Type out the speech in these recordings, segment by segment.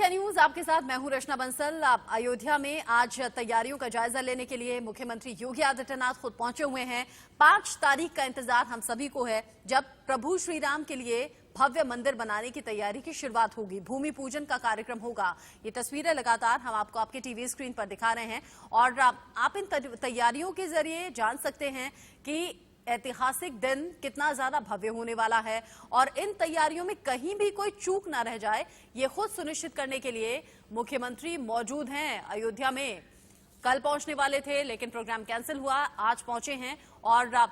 News आपके साथ मैं हूं रचना बंसल। अयोध्या में आज तैयारियों का जायजा लेने के लिए मुख्यमंत्री योगी आदित्यनाथ खुद पहुंचे हुए हैं। 5 तारीख का इंतजार हम सभी को है, जब प्रभु श्री राम के लिए भव्य मंदिर बनाने की तैयारी की शुरुआत होगी। भूमि पूजन का कार्यक्रम होगा। ये तस्वीरें लगातार हम आपको आपके टीवी स्क्रीन पर दिखा रहे हैं और आप इन तैयारियों के जरिए जान सकते हैं कि ऐतिहासिक दिन कितना ज्यादा भव्य होने वाला है और इन तैयारियों में कहीं भी कोई चूक ना रह जाए, ये खुद सुनिश्चित करने के लिए मुख्यमंत्री मौजूद हैं अयोध्या में। कल पहुंचने वाले थे लेकिन प्रोग्राम कैंसिल हुआ, आज पहुंचे हैं और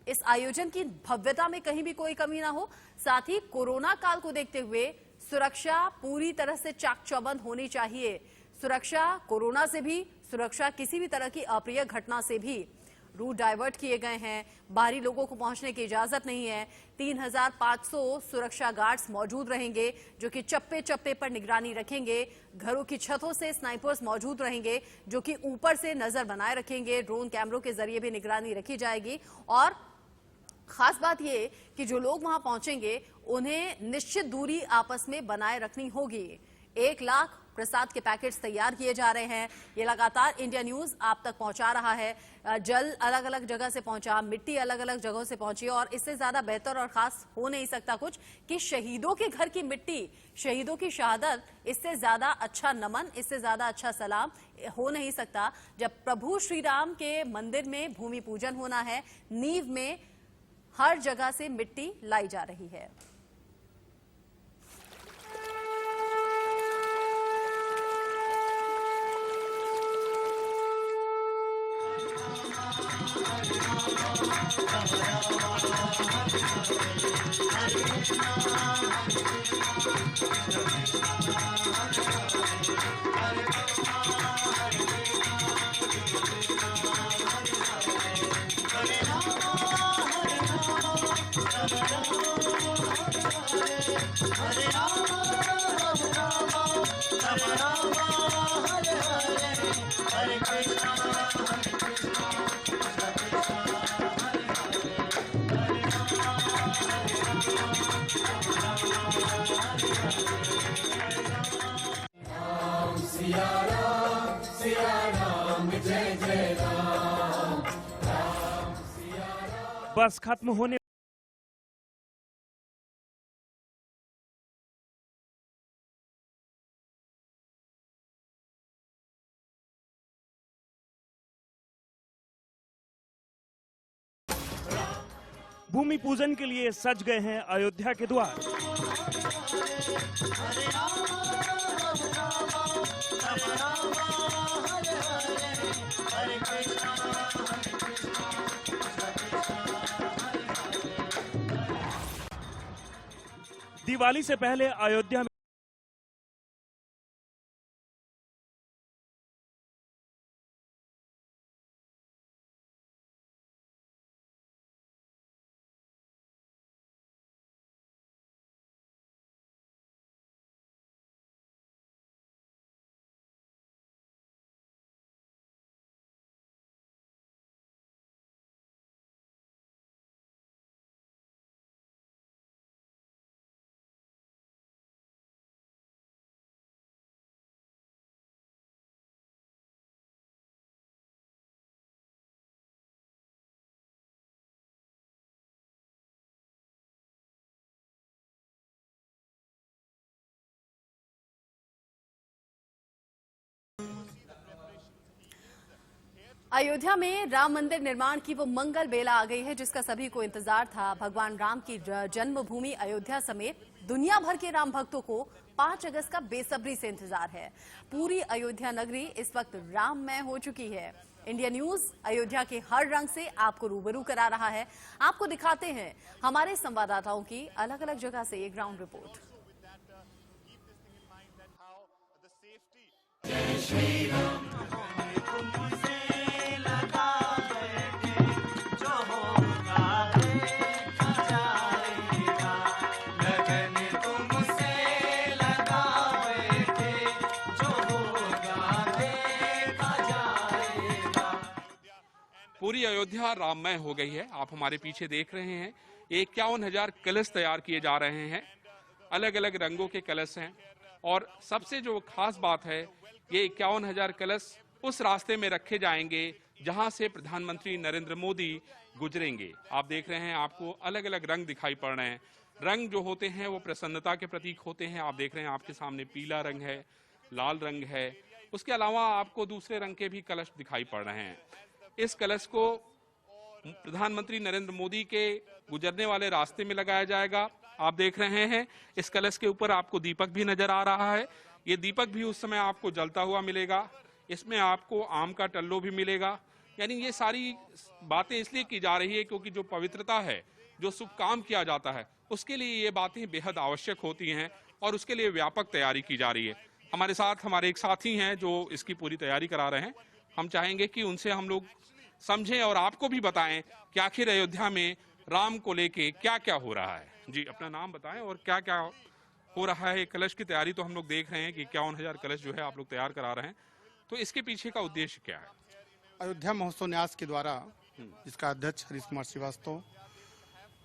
इस आयोजन की भव्यता में कहीं भी कोई कमी ना हो। साथ ही कोरोना काल को देखते हुए सुरक्षा पूरी तरह से चाक चौबंद होनी चाहिए। सुरक्षा कोरोना से भी, सुरक्षा किसी भी तरह की अप्रिय घटना से भी। रूट डाइवर्ट किए गए हैं, बाहरी लोगों को पहुंचने की इजाजत नहीं है। 3500 सुरक्षा गार्ड्स मौजूद रहेंगे जो कि चप्पे चप्पे पर निगरानी रखेंगे। घरों की छतों से स्नाइपर्स मौजूद रहेंगे जो कि ऊपर से नजर बनाए रखेंगे। ड्रोन कैमरों के जरिए भी निगरानी रखी जाएगी और खास बात यह कि जो लोग वहां पहुंचेंगे उन्हें निश्चित दूरी आपस में बनाए रखनी होगी। 1 लाख प्रसाद के पैकेट्स तैयार किए जा रहे हैं। ये लगातार इंडिया न्यूज आप तक पहुंचा रहा है। जल अलग अलग जगह से पहुंचा, मिट्टी अलग अलग जगहों से पहुंची और इससे ज्यादा बेहतर और खास हो नहीं सकता कुछ कि शहीदों के घर की मिट्टी, शहीदों की शहादत, इससे ज्यादा अच्छा नमन, इससे ज्यादा अच्छा सलाम हो नहीं सकता। जब प्रभु श्री राम के मंदिर में भूमि पूजन होना है, नींव में हर जगह से मिट्टी लाई जा रही है। बस खत्म होने भूमि पूजन के लिए सज गए हैं अयोध्या के द्वार। दिवाली से पहले अयोध्या में अयोध्या में राम मंदिर निर्माण की वो मंगल बेला आ गई है जिसका सभी को इंतजार था। भगवान राम की जन्मभूमि अयोध्या समेत दुनिया भर के राम भक्तों को 5 अगस्त का बेसब्री से इंतजार है। पूरी अयोध्या नगरी इस वक्त राममय हो चुकी है। इंडिया न्यूज अयोध्या के हर रंग से आपको रूबरू करा रहा है। आपको दिखाते हैं हमारे संवाददाताओं की अलग अलग जगह से ये ग्राउंड रिपोर्ट। पूरी अयोध्या राममय हो गई है। आप हमारे पीछे देख रहे हैं 51,000 कलश तैयार किए जा रहे हैं। अलग अलग रंगों के कलश हैं। और सबसे जो खास बात है, ये 51,000 कलश उस रास्ते में रखे जाएंगे जहां से प्रधानमंत्री नरेंद्र मोदी गुजरेंगे। आप देख रहे हैं, आपको अलग अलग रंग दिखाई पड़ रहे हैं। रंग जो होते हैं वो प्रसन्नता के प्रतीक होते हैं। आप देख रहे हैं, आपके सामने पीला रंग है, लाल रंग है, उसके अलावा आपको दूसरे रंग के भी कलश दिखाई पड़ रहे हैं। इस कलश को प्रधानमंत्री नरेंद्र मोदी के गुजरने वाले रास्ते में लगाया जाएगा। आप देख रहे हैं, इस कलश के ऊपर आपको दीपक भी नजर आ रहा है। ये दीपक भी उस समय आपको जलता हुआ मिलेगा। इसमें आपको आम का टल्लो भी मिलेगा। यानी ये सारी बातें इसलिए की जा रही है क्योंकि जो पवित्रता है, जो शुभ काम किया जाता है, उसके लिए ये बातें बेहद आवश्यक होती हैं और उसके लिए व्यापक तैयारी की जा रही है। हमारे साथ हमारे एक साथी हैं जो इसकी पूरी तैयारी करा रहे हैं। हम चाहेंगे कि उनसे हम लोग समझें और आपको भी बताएं कि आखिर अयोध्या में राम को लेके क्या क्या हो रहा है। जी, अपना नाम बताएं और क्या क्या हो रहा है। कलश की तैयारी तो हम लोग देख रहे हैं कि 51,000 कलश जो है आप लोग तैयार करा रहे हैं, तो इसके पीछे का उद्देश्य क्या है? अयोध्या महोत्सव न्यास के द्वारा, जिसका अध्यक्ष हरीश कुमार श्रीवास्तव,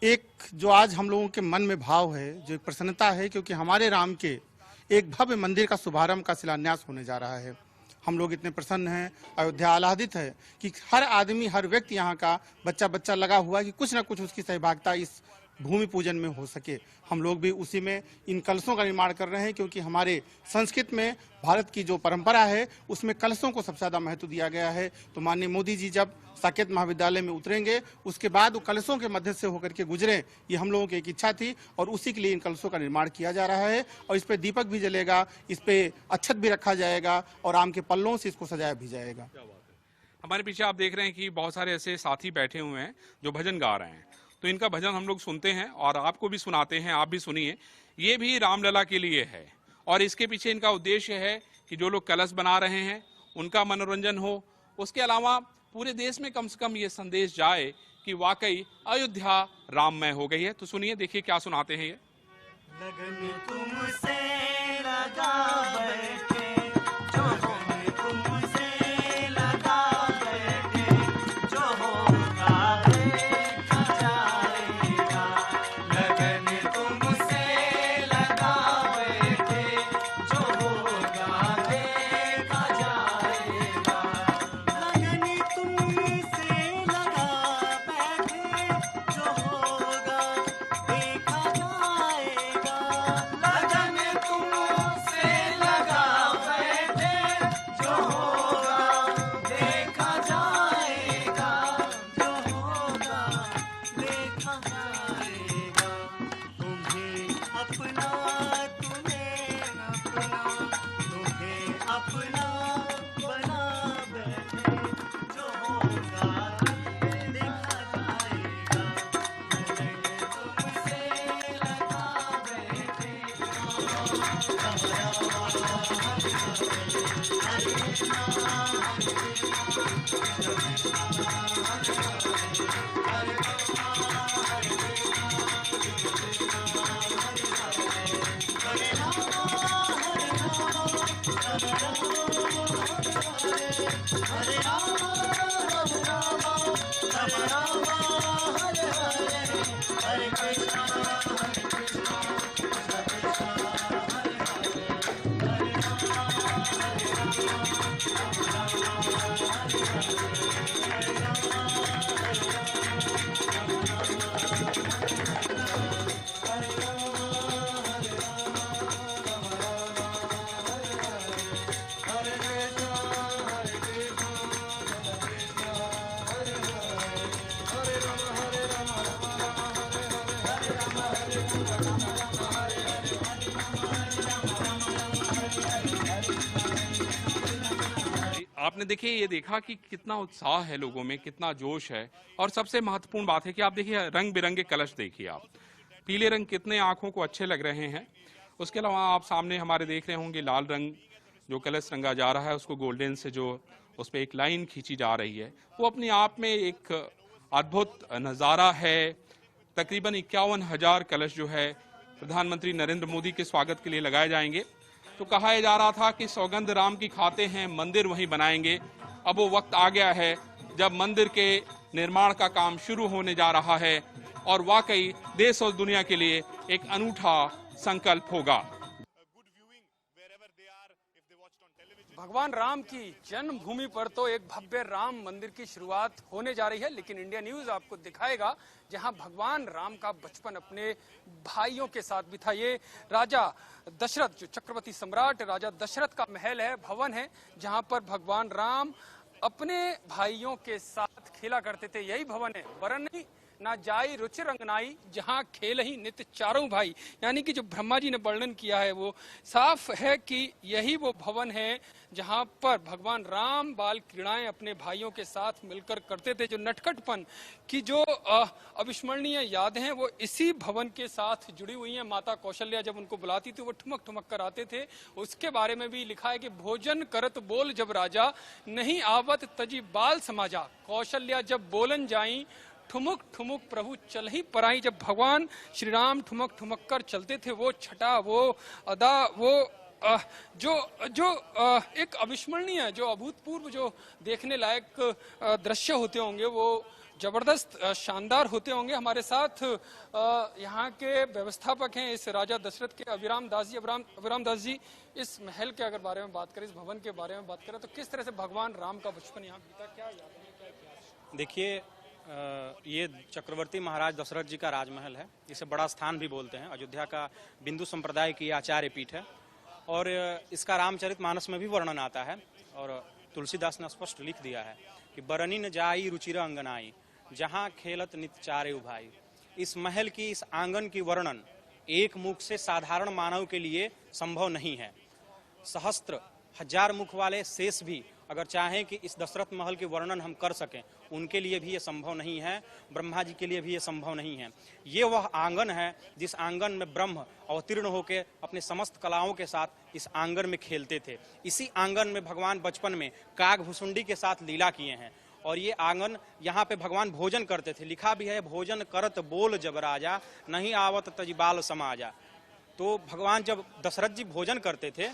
एक जो आज हम लोगों के मन में भाव है, जो एक प्रसन्नता है, क्योंकि हमारे राम के एक भव्य मंदिर का शुभारंभ का शिलान्यास होने जा रहा है। हम लोग इतने प्रसन्न हैं, अयोध्या आह्लादित है कि हर आदमी, हर व्यक्ति यहाँ का बच्चा बच्चा लगा हुआ है कि कुछ ना कुछ उसकी सहभागिता इस भूमि पूजन में हो सके। हम लोग भी उसी में इन कलशों का निर्माण कर रहे हैं, क्योंकि हमारे संस्कृत में भारत की जो परंपरा है उसमें कलशों को सबसे ज़्यादा महत्व दिया गया है। तो माननीय मोदी जी जब साकेत महाविद्यालय में उतरेंगे, उसके बाद वो कलशों के मध्य से होकर के गुजरें, ये हम लोगों की एक इच्छा थी और उसी के लिए इन कलशों का निर्माण किया जा रहा है। और इस पर दीपक भी जलेगा, इस पर अक्षत भी रखा जाएगा और आम के पल्लों से इसको सजाया भी जाएगा। हमारे पीछे आप देख रहे हैं कि बहुत सारे ऐसे साथी बैठे हुए हैं जो भजन गा रहे हैं, तो इनका भजन हम लोग सुनते हैं और आपको भी सुनाते हैं, आप भी सुनिए। ये भी रामलला के लिए है और इसके पीछे इनका उद्देश्य है कि जो लोग कलश बना रहे हैं उनका मनोरंजन हो, उसके अलावा पूरे देश में कम से कम ये संदेश जाए कि वाकई अयोध्या राममय हो गई है। तो सुनिए, देखिए क्या सुनाते हैं ये। लगन तुमसे लगा बैठे, जो होने तुमसे लगा बैठे, जो होगा देखा जाएगा। लगन तुमसे लगा बैठे, जो होगा देखा जाएगा। लगन तुमसे लगा बैठे, जो होगा देखा जाएगा। लगन तुमसे लगा बैठे, जो होगा देखा जाएगा। जो होगा देखा जाएगा। तुम्हें अपना, तुम्हें अपना, तुम्हें अपना बना बैठे, जो होगा देखा जाएगा। लगन तुमसे लगा बैठे। हरे राम हरे राम, राम राम हरे हरे, हरे कृष्णा हरे कृष्णा, कृष्णा कृष्णा हरे हरे, हरे राम हरे राम, राम राम हरे हरे, हरे राम हरे आपने देखिए, ये देखा कि कितना उत्साह है लोगों में, कितना जोश है। और सबसे महत्वपूर्ण बात है कि आप देखिए, रंग बिरंगे कलश देखिए, आप पीले रंग कितने आंखों को अच्छे लग रहे हैं। उसके अलावा आप सामने हमारे देख रहे होंगे लाल रंग जो कलश रंगा जा रहा है, उसको गोल्डन से जो उस पर एक लाइन खींची जा रही है, वो अपने आप में एक अद्भुत नज़ारा है। तकरीबन 51,000 कलश जो है प्रधानमंत्री नरेंद्र मोदी के स्वागत के लिए लगाए जाएंगे। तो कहा जा रहा था कि सौगंध राम की खाते हैं, मंदिर वहीं बनाएंगे। अब वो वक्त आ गया है जब मंदिर के निर्माण का काम शुरू होने जा रहा है और वाकई देश और दुनिया के लिए एक अनूठा संकल्प होगा। भगवान राम की जन्मभूमि पर तो एक भव्य राम मंदिर की शुरुआत होने जा रही है, लेकिन इंडिया न्यूज आपको दिखाएगा जहां भगवान राम का बचपन अपने भाइयों के साथ भी था। ये राजा दशरथ, जो चक्रवर्ती सम्राट राजा दशरथ का महल है, भवन है, जहां पर भगवान राम अपने भाइयों के साथ खेला करते थे। यही भवन है, बरनी ना जाई रुचिर अंगनाई, जहां खेल ही नित्य चारों भाई। यानी कि जो ब्रह्मा जी ने वर्णन किया है वो साफ है कि यही वो भवन है जहां पर भगवान राम बाल क्रीड़ाएं अपने भाइयों के साथ मिलकर करते थे। जो नटखटपन की जो अविस्मरणीय यादें हैं वो इसी भवन के साथ जुड़ी हुई हैं। माता कौशल्या जब उनको बुलाती थी वो ठुमक ठुमक कर आते थे। उसके बारे में भी लिखा है कि भोजन करत बोल जब राजा, नहीं आवत तजी बाल समाजा। कौशल्या जब बोलन जाई, ठुमुक ठुमुक प्रभु चल ही पराई। जब भगवान श्री राम ठुमक ठुमक कर चलते थे, वो छटा, वो अदा, वो जो एक अविस्मरणीय, जो अभूतपूर्व, जो देखने लायक दृश्य होते होंगे, वो जबरदस्त शानदार होते होंगे। हमारे साथ यहाँ के व्यवस्थापक हैं इस राजा दशरथ के, अभिराम दास जी। अभिराम दास जी, इस महल के अगर बारे में बात करें, इस भवन के बारे में बात करें, तो किस तरह से भगवान राम का बचपन यहाँ बीता, क्या याद है, क्या इतिहास? देखिए, ये चक्रवर्ती महाराज दशरथ जी का राजमहल है। इसे बड़ा स्थान भी बोलते हैं। अयोध्या का बिंदु संप्रदाय की आचार्य पीठ है और इसका रामचरितमानस में भी वर्णन आता है। और तुलसीदास ने स्पष्ट लिख दिया है कि बरनी न जाई रुचिर अंगनाई, जहाँ खेलत नित चारे भाई। इस महल की, इस आंगन की वर्णन एक मुख से साधारण मानव के लिए संभव नहीं है। सहस्त्र हजार मुख वाले शेष भी अगर चाहें कि इस दशरथ महल के वर्णन हम कर सकें, उनके लिए भी ये संभव नहीं है। ब्रह्मा जी के लिए भी ये संभव नहीं है। ये वह आंगन है जिस आंगन में ब्रह्म अवतीर्ण होकर अपने समस्त कलाओं के साथ इस आंगन में खेलते थे। इसी आंगन में भगवान बचपन में काग भुसुंडी के साथ लीला किए हैं। और ये आंगन, यहाँ पे भगवान भोजन करते थे। लिखा भी है, भोजन करत बोल जब राजा, नहीं आवत तजिबाल समाजा। तो भगवान जब दशरथ जी भोजन करते थे,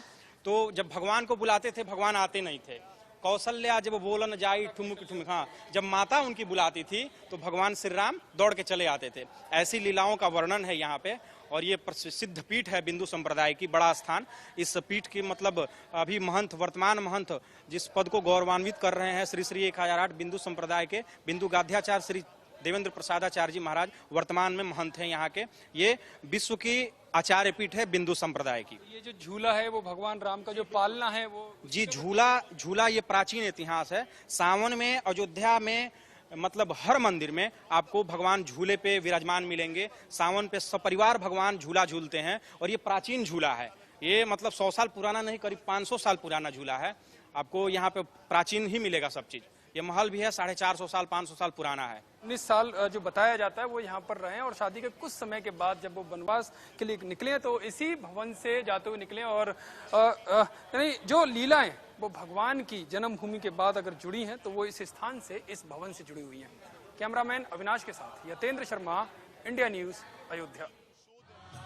तो जब भगवान को बुलाते थे, भगवान आते नहीं थे। कौशल्या जब बोलन जाई ठुमुक ठुमुक, हाँ, जब माता उनकी बुलाती थी तो भगवान श्री राम दौड़ के चले आते थे। ऐसी लीलाओं का वर्णन है यहाँ पे। और ये प्रसिद्ध पीठ है बिंदु संप्रदाय की, बड़ा स्थान। इस पीठ की मतलब अभी महंत, वर्तमान महंत जिस पद को गौरवान्वित कर रहे हैं, श्री श्री 1008 बिंदु संप्रदाय के बिंदु गाध्याचार्य श्री देवेंद्र प्रसादाचार्य जी महाराज वर्तमान में महंत हैं यहाँ के। ये विश्व की आचार्य पीठ है बिंदु संप्रदाय की। ये जो झूला है वो भगवान राम का जो पालना है वो, जी, झूला ये प्राचीन इतिहास है। सावन में अयोध्या में मतलब हर मंदिर में आपको भगवान झूले पे विराजमान मिलेंगे। सावन पे सपरिवार भगवान झूला झूलते हैं और ये प्राचीन झूला है। ये मतलब 100 साल पुराना नहीं, करीब 500 साल पुराना झूला है। आपको यहाँ पे प्राचीन ही मिलेगा सब चीज। ये महल भी है 450 साल 500 साल पुराना है। 19 साल जो बताया जाता है वो यहाँ पर रहे और शादी के कुछ समय के बाद जब वो वनवास के लिए निकले तो इसी भवन से जाते हुए निकले। और यानी जो लीलाएं वो भगवान की जन्मभूमि के बाद अगर जुड़ी हैं तो वो इस स्थान से, इस भवन से जुड़ी हुई हैं। कैमरामैन अविनाश के साथ यतेंद्र शर्मा, इंडिया न्यूज, अयोध्या।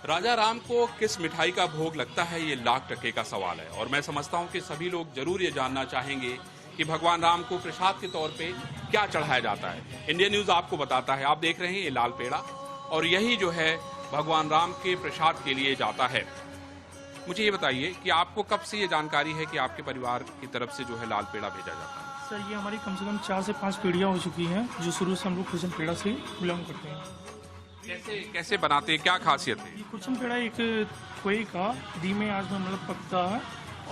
राजा राम को किस मिठाई का भोग लगता है, ये लाख टके का सवाल है। और मैं समझता हूँ कि सभी लोग जरूर ये जानना चाहेंगे कि भगवान राम को प्रसाद के तौर पे क्या चढ़ाया जाता है। इंडिया न्यूज आपको बताता है। आप देख रहे हैं ये लाल पेड़ा, और यही जो है भगवान राम के प्रसाद के लिए जाता है। मुझे ये बताइए कि आपको कब से ये जानकारी है कि आपके परिवार की तरफ से जो है लाल पेड़ा भेजा जाता है? सर, ये हमारी कम से कम 4 से 5 पीढ़ियाँ हो चुकी हैं जो शुरू से हम लोग कुचन पेड़ा से बिलोंग करते हैं। कैसे बनाते हैं, क्या खासियत है? ये कुचन पेड़ा एक खोए का धीमे आंच में मतलब पकता है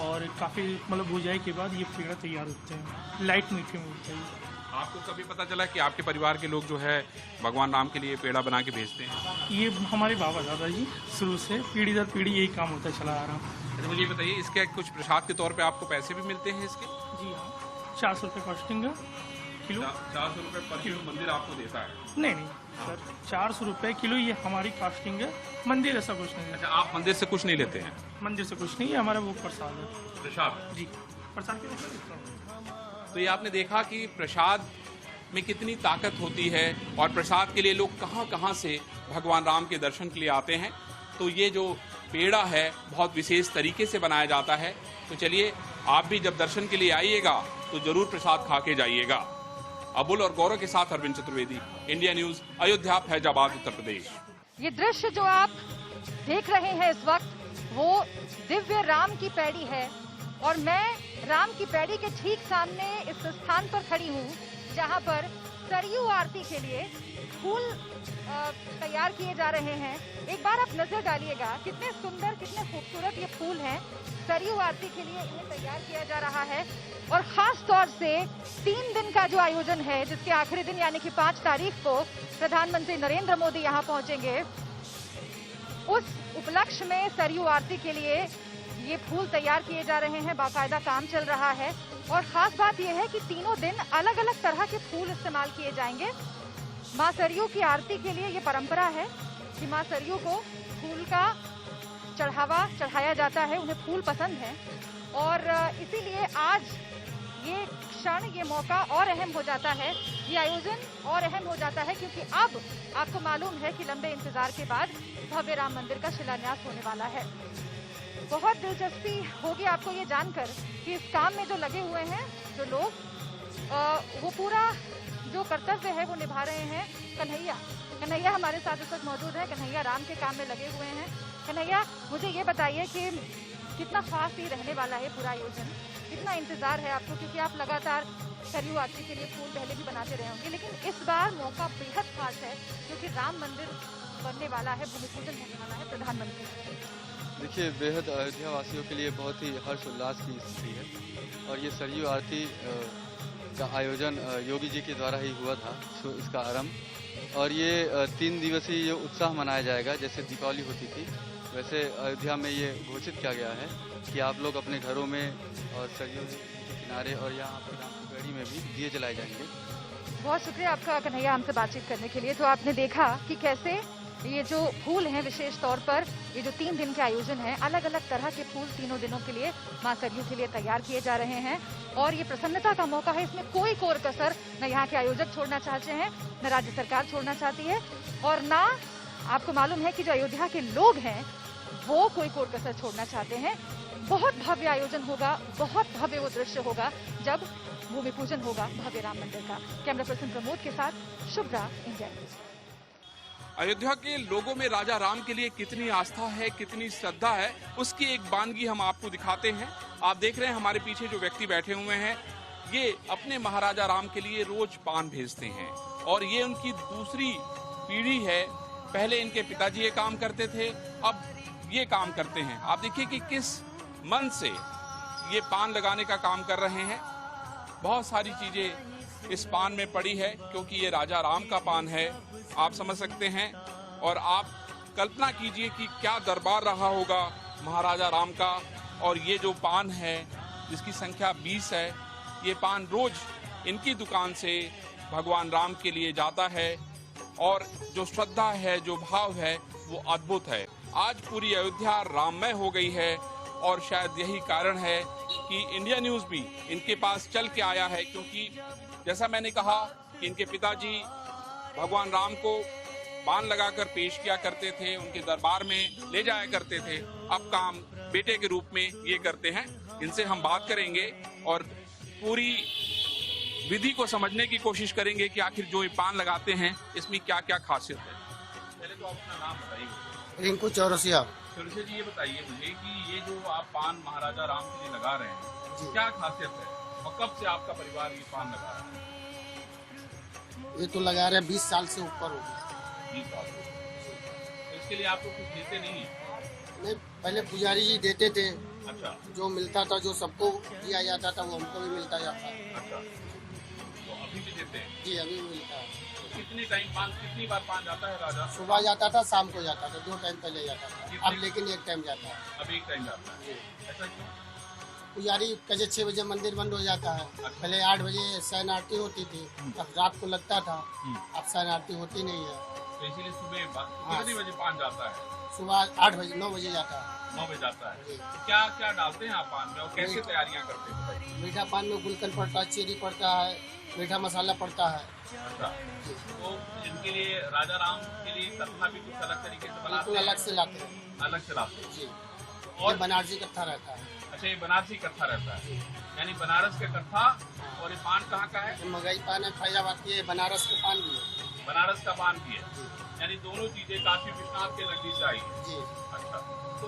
और काफ़ी मतलब भुजाई के बाद ये पेड़ा तैयार होते हैं। लाइट मीठे में होते हैं। आपको कभी पता चला कि आपके परिवार के लोग जो है भगवान राम के लिए पेड़ा बना के भेजते हैं? ये हमारे बाबा दादा जी शुरू से पीढ़ी दर पीढ़ी यही काम होता चला आ रहा। तो मुझे बताइए, इसके कुछ प्रसाद के तौर पे आपको पैसे भी मिलते हैं इसके? जी हाँ, 400 रुपये कॉस्टिंग है किलो। 400 रुपये पर किलो मंदिर आपको देता है? नहीं सर, 400 रुपये किलो ये हमारी कॉस्टिंग है। मंदिर ऐसा कुछ नहीं है। अच्छा, आप मंदिर से कुछ नहीं लेते हैं? मंदिर से कुछ नहीं है, हमारा वो प्रसाद है। प्रसाद? जी, प्रसाद के रूप में। तो ये आपने देखा कि प्रसाद में कितनी ताकत होती है और प्रसाद के लिए लोग कहाँ कहाँ से भगवान राम के दर्शन के लिए आते हैं। तो ये जो पेड़ा है बहुत विशेष तरीके से बनाया जाता है। तो चलिए, आप भी जब दर्शन के लिए आइएगा तो जरूर प्रसाद खा के जाइएगा। अबुल और गौरव के साथ अरविंद चतुर्वेदी, इंडिया न्यूज, अयोध्या, फैजाबाद, उत्तर प्रदेश। ये दृश्य जो आप देख रहे हैं इस वक्त, वो दिव्य राम की पैड़ी है और मैं राम की पैड़ी के ठीक सामने इस स्थान पर खड़ी हूँ जहाँ पर सरयू आरती के लिए फूल तैयार किए जा रहे हैं। एक बार आप नजर डालिएगा कितने सुंदर कितने खूबसूरत ये फूल हैं। सरयू आरती के लिए इन्हें तैयार किया जा रहा है और खास तौर से 3 दिन का जो आयोजन है जिसके आखिरी दिन यानी कि 5 तारीख को प्रधानमंत्री नरेंद्र मोदी यहाँ पहुंचेंगे, उस उपलक्ष्य में सरयू आरती के लिए ये फूल तैयार किए जा रहे हैं। बाकायदा काम चल रहा है और खास बात यह है कि तीनों दिन अलग अलग तरह के फूल इस्तेमाल किए जाएंगे। मां सरयू की आरती के लिए ये परंपरा है कि मां सरयू को फूल का चढ़ावा चढ़ाया जाता है, उन्हें फूल पसंद है और इसीलिए आज ये क्षण ये मौका और अहम हो जाता है, ये आयोजन और अहम हो जाता है क्योंकि अब आपको मालूम है कि लंबे इंतजार के बाद भव्य राम मंदिर का शिलान्यास होने वाला है। बहुत दिलचस्पी होगी आपको ये जानकर कि इस काम में जो लगे हुए हैं जो लोग वो पूरा जो कर्तव्य है वो निभा रहे हैं। कन्हैया हमारे साथ इस वक्त मौजूद है। कन्हैया राम के काम में लगे हुए हैं। कन्हैया, मुझे ये बताइए कि कितना खास ये रहने वाला है पूरा आयोजन, कितना इंतजार है आपको, क्योंकि आप लगातार सरयू आरती के लिए फूल पहले भी बनाते रहे होंगे, लेकिन इस बार मौका बेहद खास है क्योंकि राम मंदिर बनने वाला है, भूमि पूजन होने वाला है प्रधानमंत्री। देखिए, बेहद अयोध्या वासियों के लिए बहुत ही हर्ष उल्लास की स्थिति है और ये सरयू आरती का आयोजन योगी जी के द्वारा ही हुआ था, इसका आरंभ, और ये 3 दिवसीय ये उत्साह मनाया जाएगा। जैसे दीपावली होती थी वैसे अयोध्या में ये घोषित किया गया है कि आप लोग अपने घरों में और सरयू के किनारे और यहाँ पर राम की पैड़ी में भी दिए जलाए जाएंगे। बहुत शुक्रिया आपका कन्हैया हमसे बातचीत करने के लिए। तो आपने देखा कि कैसे ये जो फूल हैं, विशेष तौर पर ये जो 3 दिन के आयोजन है, अलग अलग तरह के फूल तीनों दिनों के लिए मां सरयू के लिए तैयार किए जा रहे हैं और ये प्रसन्नता का मौका है। इसमें कोई कोर कसर न यहाँ के आयोजक छोड़ना चाहते हैं, न राज्य सरकार छोड़ना चाहती है और ना आपको मालूम है कि जो अयोध्या के लोग हैं वो कोई कोर कसर छोड़ना चाहते हैं। बहुत भव्य आयोजन होगा, बहुत भव्य वो दृश्य होगा जब भूमि पूजन होगा भव्य राम मंदिर का। कैमरा पर्सन प्रमोद के साथ शुभ्रा, इंडिया न्यूज। अयोध्या के लोगों में राजा राम के लिए कितनी आस्था है, कितनी श्रद्धा है, उसकी एक वानगी हम आपको दिखाते हैं। आप देख रहे हैं हमारे पीछे जो व्यक्ति बैठे हुए हैं, ये अपने महाराजा राम के लिए रोज पान भेजते हैं और ये उनकी दूसरी पीढ़ी है। पहले इनके पिताजी ये काम करते थे, अब ये काम करते हैं। आप देखिए कि किस मन से ये पान लगाने का काम कर रहे हैं। बहुत सारी चीजें इस पान में पड़ी है क्योंकि ये राजा राम का पान है, आप समझ सकते हैं। और आप कल्पना कीजिए कि क्या दरबार रहा होगा महाराजा राम का। और ये जो पान है जिसकी संख्या 20 है, ये पान रोज इनकी दुकान से भगवान राम के लिए जाता है और जो श्रद्धा है, जो भाव है, वो अद्भुत है। आज पूरी अयोध्या राममय हो गई है और शायद यही कारण है कि इंडिया न्यूज भी इनके पास चल के आया है, क्योंकि जैसा मैंने कहा कि इनके पिताजी भगवान राम को पान लगाकर पेश किया करते थे, उनके दरबार में ले जाया करते थे। अब काम बेटे के रूप में ये करते हैं। इनसे हम बात करेंगे और पूरी विधि को समझने की कोशिश करेंगे कि आखिर जो ये पान लगाते हैं इसमें क्या क्या खासियत है। पहले तो अपना नाम बताइए। रिंकू चौरसिया। चौरसिया जी, ये बताइए मुझे कि ये जो आप पान महाराजा राम के लिए लगा रहे हैं, क्या खासियत है और कब से आपका परिवार ये पान लगा रहा है? ये तो लगा रहे हैं 20 साल से ऊपर हो गया। 20 साल तो इसके लिए आप लोग कुछ देते नहीं है? नहीं, पहले पुजारी जी देते थे। अच्छा। जो मिलता था, जो सबको दिया जाता था, वो हमको भी मिलता जाता है। अच्छा, तो अभी भी देते हैं? जी, अभी भी मिलता है। कितनी बार पान जाता है राजा? सुबह जाता था, शाम को जाता था, 2 टाइम पहले जाता था। अब लेकिन 1 टाइम जाता है। अब 1 टाइम जाता है। ऐसा क्यों? पुजारी कजे 6 बजे मंदिर बंद हो जाता है। पहले 8 बजे शयन आरती होती थी, तब रात को लगता था। अब शयन आरती होती नहीं है, तो इसीलिए सुबह कितने बजे पान जाता है? सुबह 8 बजे 9 बजे जाता है। 9 बजे जाता है। क्या क्या डालते हैं आप पान में और कैसे तैयारियां करते हैं? मीठा पान में गुलकंद पड़ता है, चेरी पड़ता है, मीठा मसाला पड़ता है। अच्छा, तो इनके लिए राजा राम के लिए कत्था भी कुछ अलग तरीके से बनाते हैं? अलग से लाते हैं। अलग से लाते हैं जी। और बनारसी कत्था रहता है। अच्छा, ये बनारसी कत्था रहता है, यानी बनारस का कत्था। और ये पान कहाँ का है? मगई पान है, फैजाबाद की है, बनारस का पान भी है। बनारस का पान भी है, यानी दोनों चीजें काशी विश्वनाथ के नगरी से आई है। जी। अच्छा, तो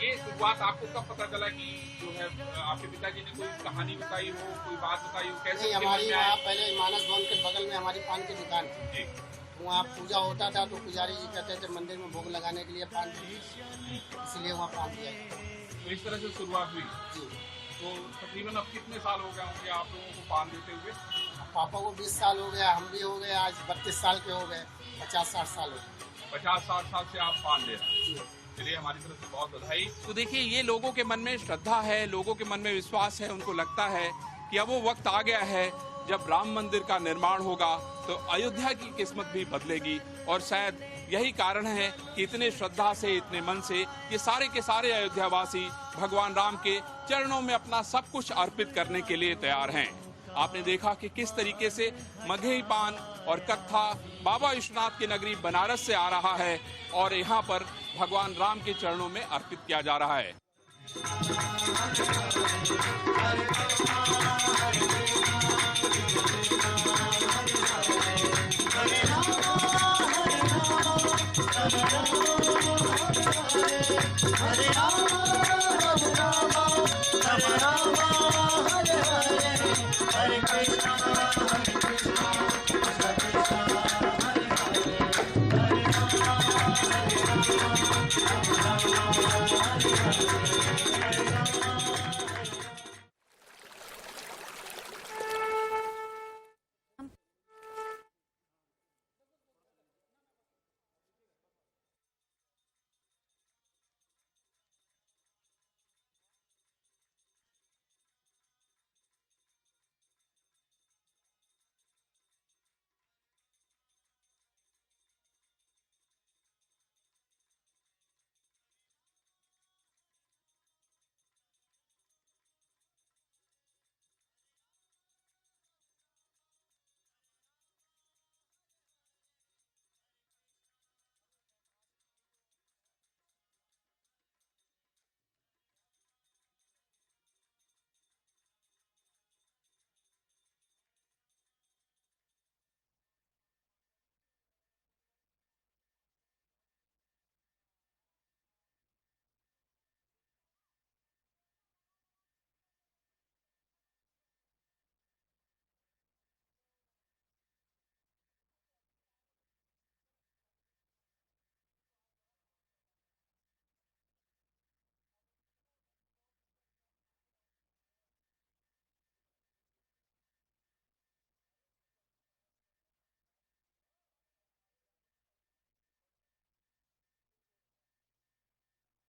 ये शुरुआत आपको कब पता चला कि जो है आपके पिताजी ने कोई कहानी बताई हो, कोई बात बताई हो, कैसे? नहीं, हमारी वहाँ पहले मानस भवन के बगल में हमारी पान की दुकान थी। वहाँ पूजा होता था तो पुजारी जी कहते थे मंदिर में भोग लगाने के लिए पान दीजिए, इसलिए वहाँ पान दिया। तो इस तरह से शुरुआत हुई जी। तो तकरीबन अब कितने साल हो गए होंगे आप लोगों को पान देते हुए? पापा को 20 साल हो गया, हम भी हो गए, आज 32 साल के हो गए, 50-60 साल हो गए। 50-60 साल से आप पान दे रहे हैं। चलिए, हमारी तरफ से बहुत बधाई। तो देखिए, ये लोगों के मन में श्रद्धा है, लोगों के मन में विश्वास है। उनको लगता है कि अब वो वक्त आ गया है जब राम मंदिर का निर्माण होगा तो अयोध्या की किस्मत भी बदलेगी। और शायद यही कारण है कि इतने श्रद्धा से, इतने मन से ये सारे के सारे अयोध्यावासी भगवान राम के चरणों में अपना सब कुछ अर्पित करने के लिए तैयार हैं। आपने देखा कि किस तरीके से मगही पान और कत्था बाबा विश्वनाथ की नगरी बनारस से आ रहा है और यहाँ पर भगवान राम के चरणों में अर्पित किया जा रहा है।